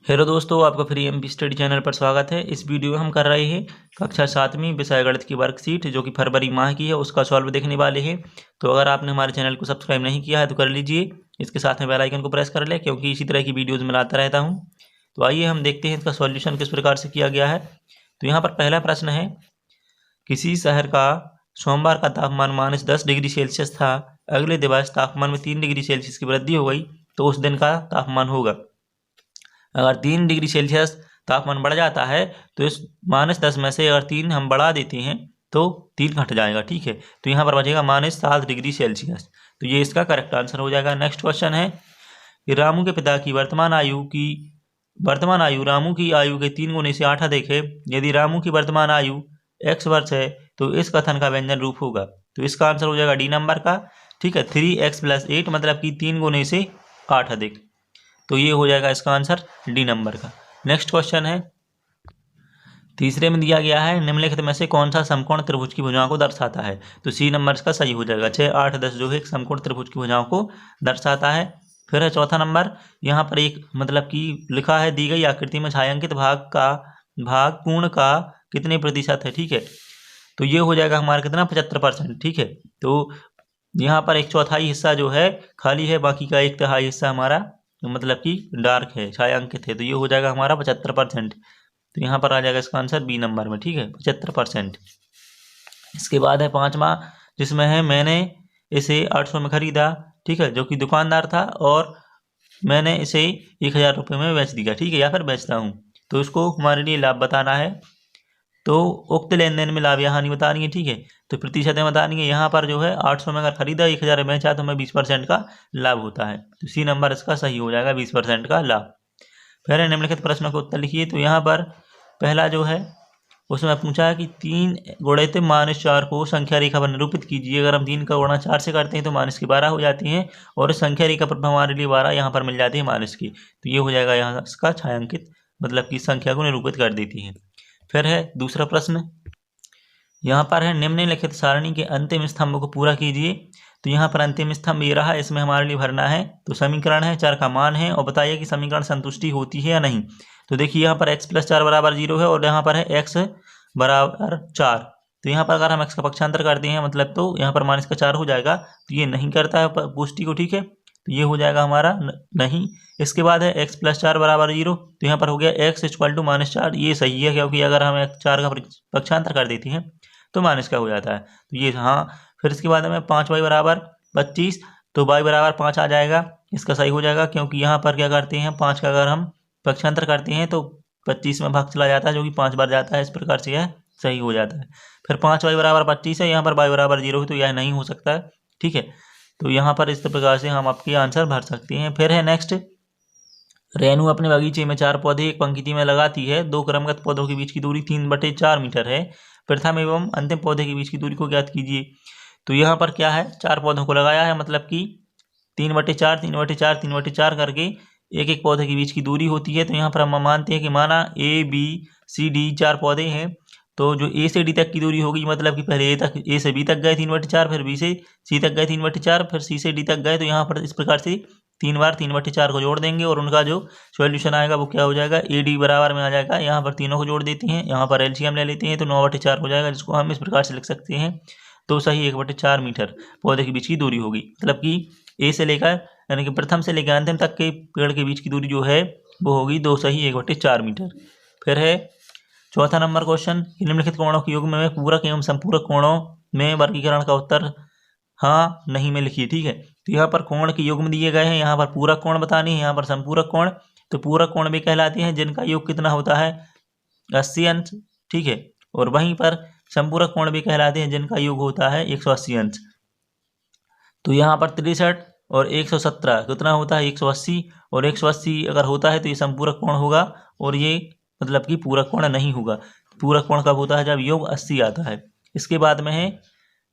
Hello दोस्तों, आपका free MP study channel पर स्वागत है। इस वीडियो में हम कर रहे हैं कक्षा 7वीं विषय गणित की वर्कशीट जो कि फरवरी माह की है, उसका सॉल्व देखने वाले हैं। तो अगर आपने हमारे चैनल को सब्सक्राइब नहीं किया है तो कर लीजिए, इसके साथ में बेल आइकन को प्रेस कर ले, क्योंकि इसी तरह की वीडियोज़ मैं लाता रहता हूँ। तो आइए हम देखते हैं इसका सॉल्यूशन किस प्रकार से किया गया है। तो यहाँ पर पहला प्रश्न है, किसी शहर का सोमवार का तापमान -10 डिग्री सेल्सियस था, अगले दिवस तापमान में 3 डिग्री सेल्सियस की वृद्धि हो गई, तो उस दिन का तापमान होगा। अगर 3 डिग्री सेल्सियस तापमान बढ़ जाता है तो इस -10 में से अगर 3 हम बढ़ा देते हैं तो 3 घट जाएगा, ठीक है। तो यहाँ पर बचेगा -7 डिग्री सेल्सियस। तो ये इसका करेक्ट आंसर हो जाएगा। नेक्स्ट क्वेश्चन है कि रामू के पिता की वर्तमान आयु रामू की आयु के 3 गुने से 8 अधिक है। यदि रामू की वर्तमान आयु x वर्ष है तो इस कथन का व्यंजन रूप होगा। तो इसका आंसर हो जाएगा डी नंबर का, ठीक है। 3x + 8 मतलब कि 3 गुने से 8 अधिक। तो ये हो जाएगा इसका आंसर डी नंबर का। नेक्स्ट क्वेश्चन है, तीसरे में दिया गया है, निम्नलिखित में से कौन सा समकोण त्रिभुज की भुजाओं को दर्शाता है। तो सी नंबर इसका सही हो जाएगा। 6, 8, 10 जो है एक समकोण त्रिभुज की भुजाओं को दर्शाता है। फिर है चौथा नंबर, यहाँ पर एक मतलब कि लिखा है, दी गई आकृति में छायांकित भाग पूर्ण का कितने प्रतिशत है, ठीक है। तो ये हो जाएगा हमारा कितना, 75%, ठीक है। तो यहाँ पर एक चौथाई हिस्सा जो है खाली है, बाकी का 1/3 हिस्सा हमारा मतलब कि डार्क है, छायांकित है। तो ये हो जाएगा हमारा 75%। तो यहाँ पर आ जाएगा इसका आंसर बी नंबर में, ठीक है, 75%। इसके बाद है पांचवा, जिसमें है मैंने इसे 800 में खरीदा, ठीक है, जो कि दुकानदार था, और मैंने इसे 1000 रुपये में बेच दिया, ठीक है, या फिर बेचता हूँ। तो इसको हमारे लिए लाभ बताना है। तो उक्त लेन देन में लाभ या हानि बतानी है, ठीक है। तो प्रतिशतें बतानी है। यहाँ पर जो है 800 में अगर खरीदा, 1000 में बेचा, तो हमें 20% का लाभ होता है। तो सी नंबर इसका सही हो जाएगा, 20% का लाभ। फिर निम्नलिखित प्रश्नों का उत्तर लिखिए। तो यहाँ पर पहला जो है उसमें पूछा है कि 3 गुणित -4 को संख्या रेखा पर निरूपित कीजिए। अगर हम 3 का गुणा 4 से करते हैं तो -12 हो जाती हैं, और संख्या रेखा पर हमारे लिए 12 यहाँ पर मिल जाती है माइनस की। तो ये हो जाएगा यहाँ इसका छायांकित, मतलब कि संख्या को निरूपित कर देती है। फिर है दूसरा प्रश्न, यहाँ पर है, निम्नलिखित सारणी के अंतिम स्तंभ को पूरा कीजिए। तो यहाँ पर अंतिम स्तंभ ये रहा, इसमें हमारे लिए भरना है। तो समीकरण है, चर का मान है, और बताइए कि समीकरण संतुष्टि होती है या नहीं। तो देखिए यहाँ पर x + 4 = 0 है, और यहाँ पर है x = 4। तो यहाँ पर अगर हम x का पक्षांतर करते हैं मतलब, तो यहाँ पर -4 हो जाएगा। तो ये नहीं करता है पुष्टि को, ठीक है। तो ये हो जाएगा हमारा नहीं। इसके बाद है x + 4 = 0। तो यहाँ पर हो गया x = -4। ये सही है, क्योंकि अगर हम 4 का पक्षांतर कर देते हैं तो माइनस का हो जाता है। तो ये हाँ। फिर इसके बाद में 5y = 25। तो y = 5 आ जाएगा, इसका सही हो जाएगा, क्योंकि यहाँ पर क्या करते हैं, 5 का अगर हम पक्षांतर करते हैं तो 25 में भाग चला जाता है, जो कि 5 बार जाता है। इस प्रकार से यह सही हो जाता है। फिर 5y = 25 है, यहाँ पर y = 0 है, तो यह नहीं हो सकता है, ठीक है। तो यहाँ पर इस प्रकार से हम आपके आंसर भर सकते हैं। फिर है नेक्स्ट, रेनू अपने बगीचे में 4 पौधे एक पंक्ति में लगाती है। 2 क्रमगत पौधों के बीच की दूरी 3/4 मीटर है। प्रथम एवं अंतिम पौधे के बीच की दूरी को ज्ञात कीजिए। तो यहाँ पर क्या है, 4 पौधों को लगाया है, मतलब कि 3/4 3/4 3/4 करके एक एक पौधे के बीच की दूरी होती है। तो यहाँ पर हम मानते हैं कि माना ABCD 4 पौधे हैं, तो जो A से D तक की दूरी होगी, मतलब कि पहले A से B तक गए 3/4, फिर B से C तक गए 3/4, फिर C से D तक गए। तो यहाँ पर इस प्रकार से 3 बार 3/4 को जोड़ देंगे, और उनका जो सॉल्यूशन आएगा वो क्या हो जाएगा, AD बराबर में आ जाएगा। यहाँ पर तीनों को जोड़ देते हैं, यहाँ पर LCM ले लेते हैं, तो 9/4 हो जाएगा, जिसको हम इस प्रकार से लिख सकते हैं। तो सही 1/4 मीटर पौधे के बीच की दूरी होगी, मतलब कि A से लेकर यानी कि प्रथम से लेकर अंतिम तक के पेड़ के बीच की दूरी जो है वो होगी 2 सही 1/4 मीटर। फिर है चौथा नंबर क्वेश्चन, निम्नलिखित कोणों के युग्म में पूरक एवं संपूरक कोणों में वर्गीकरण का उत्तर हाँ नहीं में लिखिए, ठीक है। तो यहाँ पर कोण के युग्म दिए गए हैं, यहाँ पर पूरक कोण बतानी है, यहाँ पर संपूरक कोण। तो पूरक कोण भी कहलाते हैं जिनका योग कितना होता है, 80 अंश, ठीक है। और वहीं पर संपूरक कोण भी कहलाते हैं जिनका योग होता है 180 अंश। तो यहाँ पर 63 और 117 कितना होता है, 180, और 180 अगर होता है तो ये संपूरक कोण होगा, और ये मतलब कि पूरक कोण नहीं होगा। पूरक कोण कब होता है, जब योग 80 आता है। इसके बाद में है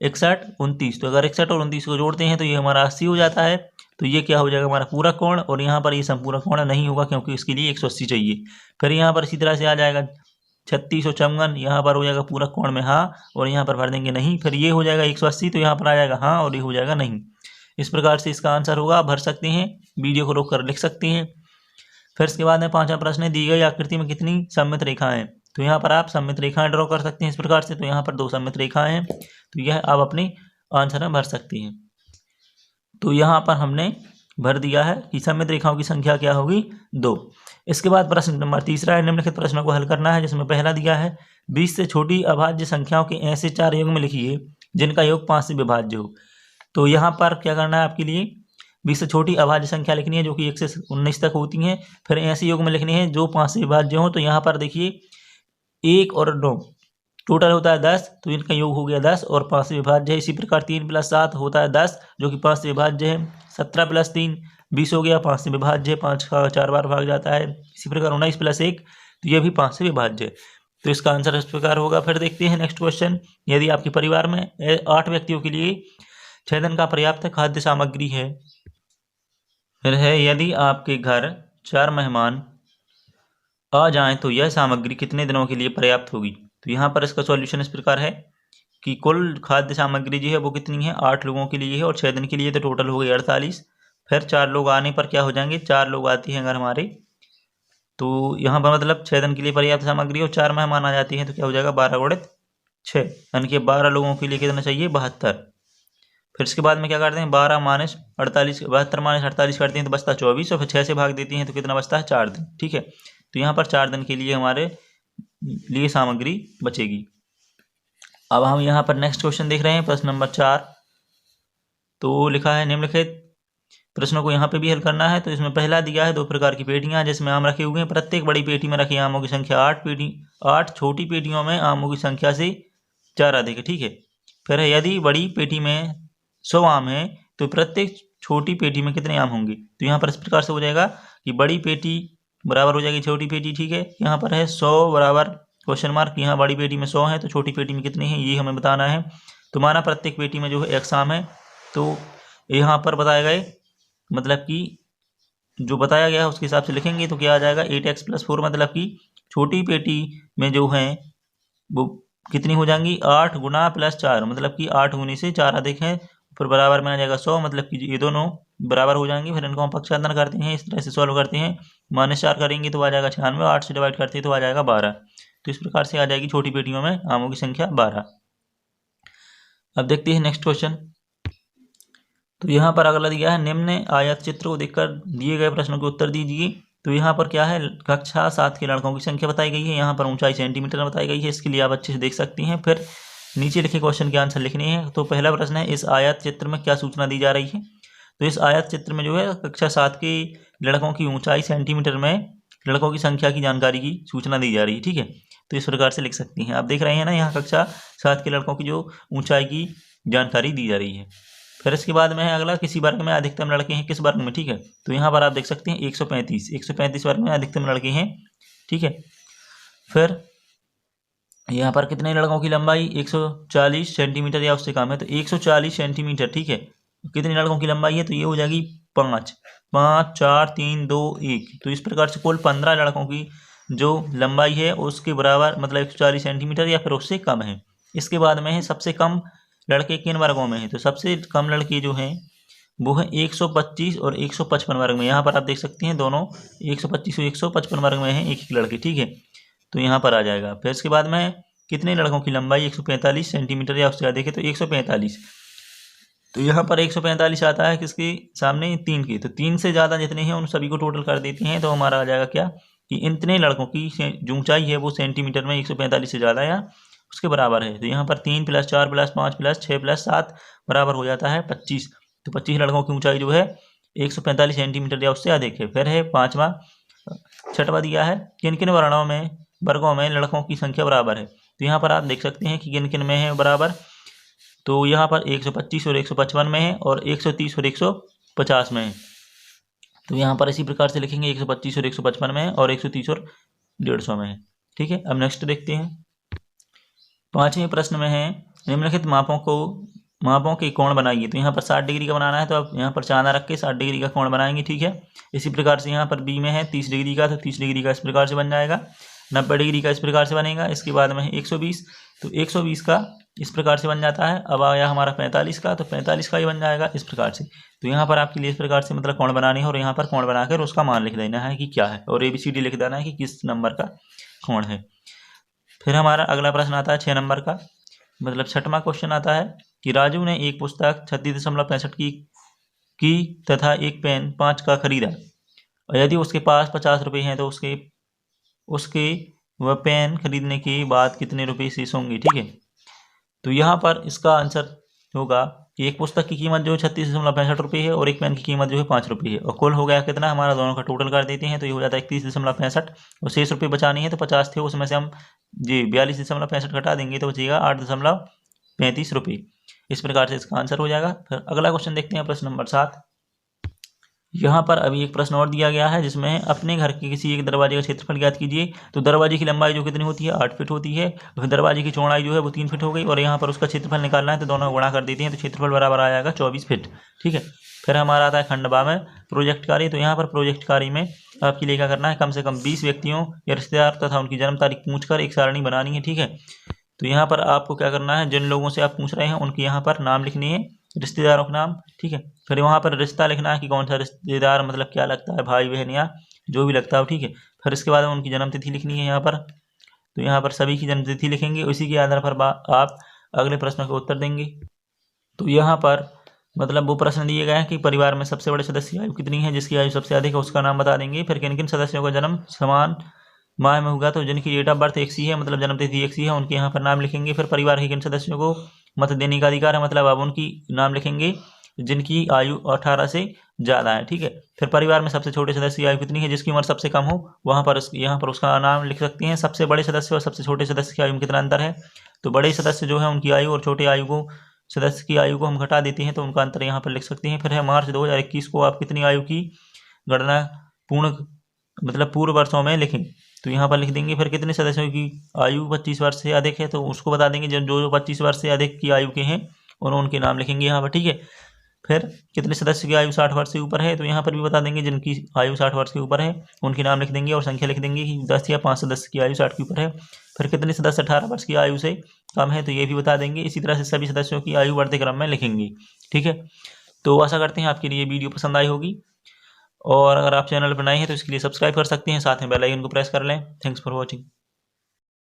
61 29। तो अगर 61 और 29 को जोड़ते हैं तो ये हमारा 80 हो जाता है। तो ये क्या हो जाएगा, हमारा पूरक कोण, और यहाँ पर ये संपूरक कोण नहीं होगा, क्योंकि इसके लिए 180 चाहिए। फिर यहाँ पर इसी तरह से आ जाएगा 36 और 54, यहाँ पर हो जाएगा पूरक कोण में हाँ, और यहाँ पर भर देंगे नहीं। फिर ये हो जाएगा 180, तो यहाँ पर आ जाएगा हाँ, और ये हो जाएगा नहीं। इस प्रकार से इसका आंसर होगा, आप भर सकते हैं, वीडियो को रोक कर लिख सकते हैं। फिर इसके बाद में 5वां प्रश्न है, दी गई आकृति में कितनी सममित रेखाएं हैं। तो यहाँ पर आप सममित रेखाएं ड्रॉ कर सकते हैं इस प्रकार से। तो यहाँ पर 2 सममित रेखाएं हैं, तो यह आप अपनी आंसर में भर सकती हैं। तो यहाँ पर हमने भर दिया है कि सममित रेखाओं की संख्या क्या होगी, 2। इसके बाद प्रश्न नंबर 3 है, निम्नलिखित प्रश्नों को हल करना है, जिसमें पहला दिया है 20 से छोटी अभाज्य संख्याओं के ऐसे 4 युग्म लिखिए जिनका योग 5 से विभाज्य हो। तो यहाँ पर क्या करना है आपके लिए, 20 से छोटी अभाज्य संख्या लिखनी है जो कि 1 से 19 तक होती हैं, फिर ऐसे युग्म लिखने हैं जो 5 से विभाज्य हो। तो यहाँ पर देखिए 1 और 9 टोटल होता है 10, तो इनका योग हो गया 10 और 5 से विभाज्य है। इसी प्रकार 3 + 7 होता है 10 जो कि 5 से विभाज्य है। 17 + 3 20 हो गया, 5 से विभाज्य है, 5 का 4 बार भाग जाता है। इसी प्रकार 19 + 1 तो यह भी 5 से विभाज्य है। तो इसका आंसर इस प्रकार होगा। फिर देखते हैं नेक्स्ट क्वेश्चन, यदि आपके परिवार में 8 व्यक्तियों के लिए 6 दिन का पर्याप्त खाद्य सामग्री है। फिर है, यदि आपके घर 4 मेहमान आ जाएं तो यह सामग्री कितने दिनों के लिए पर्याप्त होगी। तो यहाँ पर इसका सॉल्यूशन इस प्रकार है कि कुल खाद्य सामग्री जो है वो कितनी है, 8 लोगों के लिए है और 6 दिन के लिए, तो टोटल हो गई 48। फिर 4 लोग आने पर क्या हो जाएंगे, 4 लोग आती हैं अगर हमारे, तो यहाँ पर मतलब 6 दिन के लिए पर्याप्त सामग्री और 4 मेहमान आ जाती हैं तो क्या हो जाएगा 12 × 6, यानी कि 12 लोगों के लिए कितना चाहिए, 72। फिर इसके बाद में क्या करते हैं, 12 - 48, 72 - 48 करते हैं तो बचता 24 और फिर 6 से भाग देती हैं तो कितना बचता है, 4 दिन। ठीक है, तो यहाँ पर 4 दिन के लिए हमारे लिए सामग्री बचेगी। अब हम यहाँ पर नेक्स्ट क्वेश्चन देख रहे हैं, प्रश्न नंबर 4। तो लिखा है, निम्नलिखित प्रश्नों को यहाँ पे भी हल करना है। तो इसमें पहला दिया है 2 प्रकार की पेटियां जिसमें आम रखे हुए हैं। प्रत्येक बड़ी पेटी में रखे आमों की संख्या 8 छोटी पेटियों में आमों की संख्या से 4 अधिक है। ठीक है, फिर यदि बड़ी पेटी में 100 आम है तो प्रत्येक छोटी पेटी में कितने आम होंगे। तो यहाँ पर इस प्रकार से हो जाएगा कि बड़ी पेटी बराबर हो जाएगी छोटी पेटी। ठीक है, यहाँ पर है 100 बराबर क्वेश्चन मार्क, यहाँ बड़ी पेटी में 100 है तो छोटी पेटी में कितने हैं ये हमें बताना है। तो माना प्रत्येक पेटी में जो है x आम है, तो यहाँ पर बताए गए मतलब कि जो बताया गया है उसके हिसाब से लिखेंगे तो क्या आ जाएगा 8x + 4, मतलब कि छोटी पेटी में जो है वो कितनी हो जाएंगी 8 गुना +4, मतलब कि 8 गुनी से 4 अधिक है, फिर बराबर में आ जाएगा 100, मतलब कि ये दोनों बराबर हो जाएंगे। फिर इनको हम पक्षांतर करते हैं, इस तरह से सॉल्व करते हैं, -4 करेंगे तो आ जाएगा 96, 8 से डिवाइड करते हैं तो आ जाएगा 12। तो इस प्रकार से आ जाएगी छोटी पेटियों में आमों की संख्या 12। अब देखते हैं नेक्स्ट क्वेश्चन। तो यहाँ पर अगला दिया है, निम्न आयत चित्र को देखकर दिए गए प्रश्नों के उत्तर दीजिए। तो यहाँ पर क्या है, कक्षा 7 के लड़कों की संख्या बताई गई है, यहाँ पर ऊंचाई सेंटीमीटर में बताई गई है, इसके लिए आप अच्छे से देख सकती हैं। फिर नीचे लिखे क्वेश्चन के आंसर लिखने हैं। तो पहला प्रश्न है, इस आयत चित्र में क्या सूचना दी जा रही है। तो इस आयत चित्र में जो है कक्षा 7 के लड़कों की ऊंचाई सेंटीमीटर में लड़कों की संख्या की जानकारी की सूचना दी जा रही है। ठीक है, तो इस प्रकार से लिख सकती हैं। आप देख रहे हैं ना, यहाँ कक्षा 7 के लड़कों की जो ऊंचाई की जानकारी दी जा रही है। फिर इसके बाद में है अगला, किसी वर्ग में अधिकतम लड़के हैं किस वर्ग में। ठीक है, तो यहाँ पर आप देख सकते हैं 135 वर्ग में अधिकतम लड़के हैं। ठीक है, फिर यहाँ पर कितने लड़कों की लंबाई 140 सेंटीमीटर या उससे कम है, तो 140 सेंटीमीटर। ठीक है, कितने लड़कों की लंबाई है, तो ये हो जाएगी 5, 4 3 2 1। तो इस प्रकार से कुल 15 लड़कों की जो लंबाई है उसके बराबर, मतलब 140 सेंटीमीटर या फिर उससे कम है। इसके बाद में है, सबसे कम लड़के किन वर्गों में हैं। तो सबसे कम लड़के जो हैं वो है 125 और 155 वर्ग में। यहाँ पर आप देख सकते हैं दोनों 125 और 155 वर्ग में हैं एक लड़के। ठीक है, तो यहाँ पर आ जाएगा। फिर इसके बाद में कितने लड़कों की लंबाई 145 सेंटीमीटर या उससे अधिक है, तो 145। तो यहाँ पर 145 आता है किसके सामने, 3 की। तो 3 से ज़्यादा जितने हैं उन सभी को टोटल कर देते हैं तो हमारा आ जाएगा क्या, कि इतने लड़कों की जो ऊंचाई है वो सेंटीमीटर में 145 से ज़्यादा या उसके बराबर है। तो यहाँ पर 3 + 4 + 5 + 6 + 7 बराबर हो जाता है 25। तो 25 लड़कों की ऊंचाई जो है 145 सेंटीमीटर या उससे अधिक है। फिर है 6वां दिया है, किन किन वर्गों में लड़कों की संख्या बराबर है। तो यहाँ पर आप देख सकते हैं कि किन किन में है बराबर। तो यहाँ पर 125 और 155 में है और 130 और 150 में है। तो यहाँ पर इसी प्रकार से लिखेंगे 125 और 155 में है और 130 और 150 में है। ठीक है, अब नेक्स्ट देखते हैं। 5वें प्रश्न में है, निम्नलिखित मापों के कोण बनाइए। तो यहाँ पर 60 डिग्री का बनाना है, तो आप यहाँ पर चांदा रख के 60 डिग्री का कोण बनाएंगे। ठीक है, इसी प्रकार से यहाँ पर बी में है 30 डिग्री का, तो 30 डिग्री का इस प्रकार से बन जाएगा। 90 डिग्री का इस प्रकार से बनेगा। इसके बाद में है 120, तो 120 का इस प्रकार से बन जाता है। अब आया हमारा 45 का, तो 45 का ही बन जाएगा इस प्रकार से। तो यहाँ पर आपके लिए इस प्रकार से मतलब कोण बनानी है और यहाँ पर कोण बनाकर उसका मान लिख देना है कि क्या है, और ABCD लिख देना है कि किस नंबर का कोण है। फिर हमारा अगला प्रश्न आता है 6 नंबर का, मतलब 6वां क्वेश्चन आता है कि राजू ने एक पुस्तक 36.65 की तथा एक पेन 5 का खरीदा, और यदि उसके पास 50 रुपये हैं तो उसके वह पेन खरीदने के बाद कितने रुपये शेष होंगे। ठीक है, तो यहाँ पर इसका आंसर होगा कि एक पुस्तक की कीमत जो है 36.65 रुपये है और एक पेन की कीमत जो है 5 रुपये है, और कुल हो गया कितना, हमारा दोनों का टोटल कर देते हैं तो ये हो जाता है 31.65, और शेष रुपये बचाने हैं तो 50 थे, उसमें से हम जी 42.65 घटा देंगे तो बचेगा 8.35 रुपये। इस प्रकार से इसका आंसर हो जाएगा। फिर अगला क्वेश्चन देखते हैं, प्रश्न नंबर 7। यहाँ पर अभी एक प्रश्न और दिया गया है जिसमें अपने घर के किसी एक दरवाजे का क्षेत्रफल ज्ञात कीजिए। तो दरवाजे की लंबाई जो कितनी होती है, 8 फीट होती है, फिर दरवाजे की चौड़ाई जो है वो 3 फीट हो गई, और यहाँ पर उसका क्षेत्रफल निकालना है तो दोनों गुणा कर देते हैं तो क्षेत्रफल बराबर आ जाएगा 24 फीट। ठीक है, फिर हमारा आता है खंड बा में प्रोजेक्ट कार्य। तो यहाँ पर प्रोजेक्ट कार्य में आपके लिए क्या करना है, कम से कम 20 व्यक्तियों या रिश्तेदार तथा उनकी जन्म तारीख पूछकर एक सारणी बनानी है। ठीक है, तो यहाँ पर आपको क्या करना है, जिन लोगों से आप पूछ रहे हैं उनके यहाँ पर नाम लिखने हैं, रिश्तेदारों का नाम। ठीक है, फिर वहाँ पर रिश्ता लिखना है कि कौन सा रिश्तेदार, मतलब क्या लगता है, भाई बहन या जो भी लगता हो। ठीक है, फिर इसके बाद उनकी जन्मतिथि लिखनी है यहाँ पर, तो यहाँ पर सभी की जन्मतिथि लिखेंगे, उसी के आधार पर आप अगले प्रश्न का उत्तर देंगे। तो यहाँ पर मतलब वो प्रश्न दिए गए हैं कि परिवार में सबसे बड़े सदस्य की आयु कितनी है, जिसकी आयु सबसे अधिक है उसका नाम बता देंगे। फिर किन किन सदस्यों का जन्म समान माह में होगा, तो जिनकी डेट ऑफ बर्थ एक सी है, मतलब जन्मतिथि एक सी है, उनके यहाँ पर नाम लिखेंगे। फिर परिवार के किन सदस्यों को मत देने का अधिकार है, मतलब अब उनकी नाम लिखेंगे जिनकी आयु 18 से ज़्यादा है। ठीक है, फिर परिवार में सबसे छोटे सदस्य की आयु कितनी है, जिसकी उम्र सबसे कम हो, वहाँ पर यहाँ पर उसका नाम लिख सकते हैं। सबसे बड़े सदस्य और सबसे छोटे सदस्य की आयु में कितना अंतर है, तो बड़े सदस्य जो है उनकी आयु और छोटे आयु को सदस्य की आयु को हम घटा देते हैं तो उनका अंतर यहाँ पर लिख सकते हैं। फिर है मार्च 2021 को आप कितनी आयु की गणना पूर्व वर्षों में लिखें, तो यहाँ पर लिख देंगे। फिर कितने सदस्यों की आयु 25 वर्ष से अधिक है, तो उसको बता देंगे जो 25 वर्ष से अधिक की आयु के हैं और उनके नाम लिखेंगे यहाँ पर। ठीक है, फिर कितने सदस्य की आयु 60 वर्ष से ऊपर है, तो यहाँ पर भी बता देंगे जिनकी आयु 60 वर्ष के ऊपर है उनके नाम लिख देंगे और संख्या लिख देंगे कि 10 या 5 सदस्य की आयु 60 के ऊपर है। फिर कितने सदस्य 18 वर्ष की आयु से कम है, तो ये भी बता देंगे। इसी तरह से सभी सदस्यों की आयु बढ़ते क्रम में लिखेंगे। ठीक है, तो आशा करते हैं आपके लिए वीडियो पसंद आई होगी, और अगर आप चैनल पर नए हैं तो इसके लिए सब्सक्राइब कर सकते हैं, साथ में बेल आइकन को प्रेस कर लें। Thanks for watching.